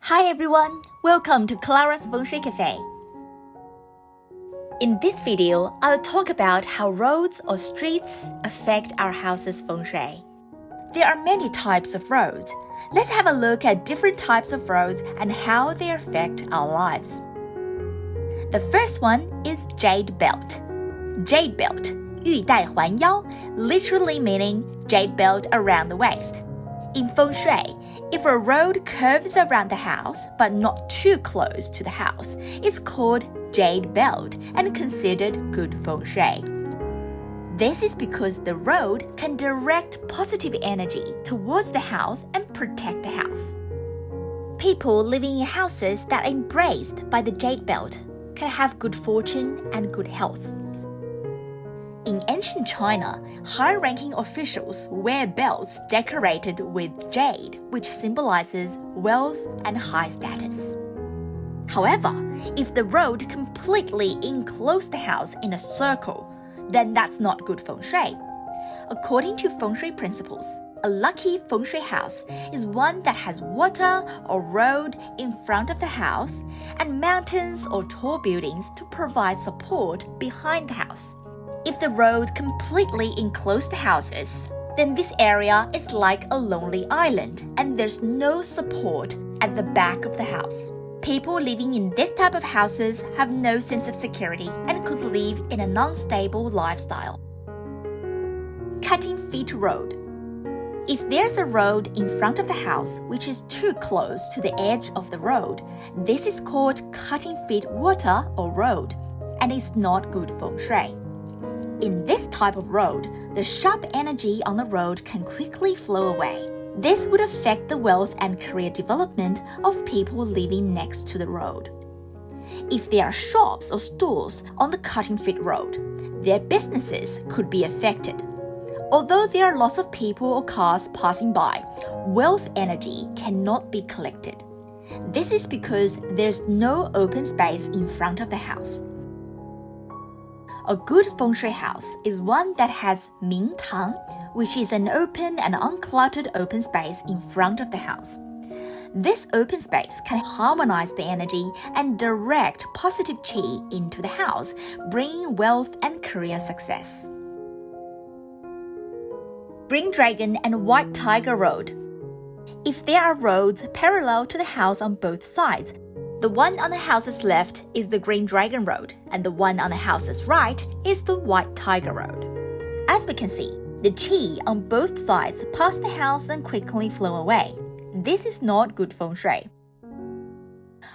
Hi everyone, welcome to Clara's Feng Shui Cafe. In this video, I'll talk about how roads or streets affect our house's feng shui. There are many types of roads. Let's have a look at different types of roads and how they affect our lives. The first one is jade belt. Jade belt, 玉带环腰, literally meaning jade belt around the waist. In feng shui, if a road curves around the house but not too close to the house, it's called jade belt and considered good feng shui. This is because the road can direct positive energy towards the house and protect the house. People living in houses that are embraced by the jade belt can have good fortune and good health. In ancient China, high-ranking officials wear belts decorated with jade, which symbolizes wealth and high status. However, if the road completely encloses the house in a circle, then that's not good feng shui. According to feng shui principles, a lucky feng shui house is one that has water or road in front of the house and mountains or tall buildings to provide support behind the house. If the road completely encloses the houses, then this area is like a lonely island and there's no support at the back of the house. People living in this type of houses have no sense of security and could live in an unstable lifestyle. Cutting feet road. If there's a road in front of the house which is too close to the edge of the road, this is called cutting feet water or road, and it's not good feng shui. In this type of road, the sharp energy on the road can quickly flow away. This would affect the wealth and career development of people living next to the road. If there are shops or stores on the cutting feet road, their businesses could be affected. Although there are lots of people or cars passing by, wealth energy cannot be collected. This is because there's no open space in front of the house. A good feng shui house is one that has Ming Tang, which is an open and uncluttered open space in front of the house. This open space can harmonize the energy and direct positive qi into the house, bringing wealth and career success. Green Dragon and White Tiger Road. If there are roads parallel to the house on both sides, the one on the house's left is the Green Dragon Road, and the one on the house's right is the White Tiger Road. As we can see, the qi on both sides pass the house and quickly flow away. This is not good feng shui.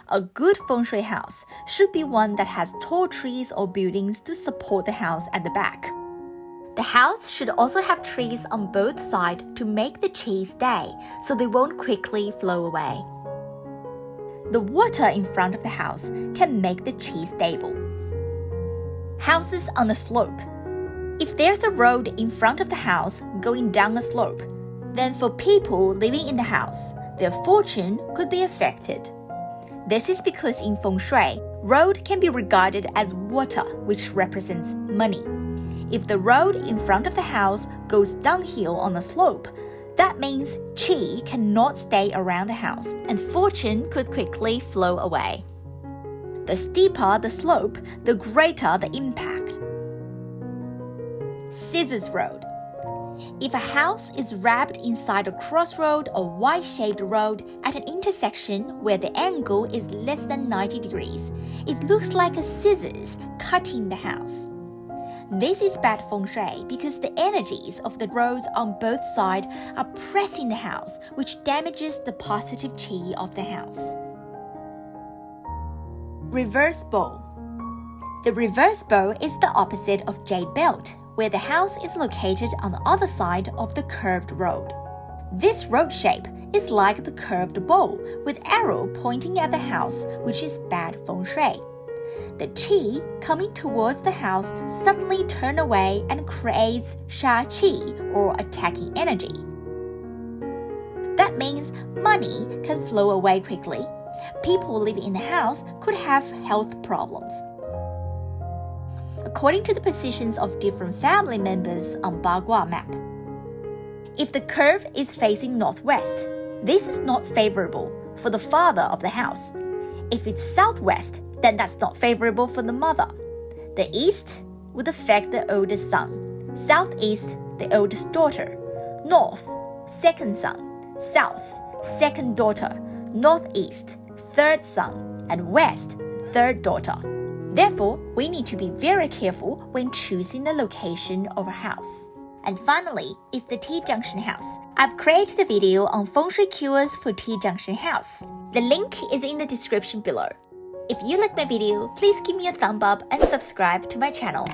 A good feng shui house should be one that has tall trees or buildings to support the house at the back. The house should also have trees on both sides to make the qi stay, so they won't quickly flow away. The water in front of the house can make the qi stable. Houses on a slope. If there's a road in front of the house going down a slope, then for people living in the house, their fortune could be affected. This is because in feng shui, road can be regarded as water, which represents money. If the road in front of the house goes downhill on a slope, that means qi cannot stay around the house and fortune could quickly flow away. The steeper the slope, the greater the impact. Scissors road. If a house is wrapped inside a crossroad or Y-shaped road at an intersection where the angle is less than 90 degrees, it looks like a scissors cutting the house. This is bad feng shui because the energies of the roads on both sides are pressing the house, which damages the positive qi of the house. Reverse bow. The reverse bow is the opposite of jade belt, where the house is located on the other side of the curved road. This road shape is like the curved bow with arrow pointing at the house, which is bad feng shui. The qi coming towards the house suddenly turns away and creates sha qi or attacking energy. That means money can flow away quickly. People living in the house could have health problems. According to the positions of different family members on Bagua map, if the curve is facing northwest, this is not favorable for the father of the house. If it's southwest, then that's not favorable for the mother. The east would affect the oldest son, southeast, the oldest daughter, north, second son, south, second daughter, northeast, third son, and west, third daughter. Therefore, we need to be very careful when choosing the location of a house. And finally, is the T-junction house. I've created a video on feng shui keywords for T-junction house. The link is in the description below. If you like my video, please give me a thumb up and subscribe to my channel.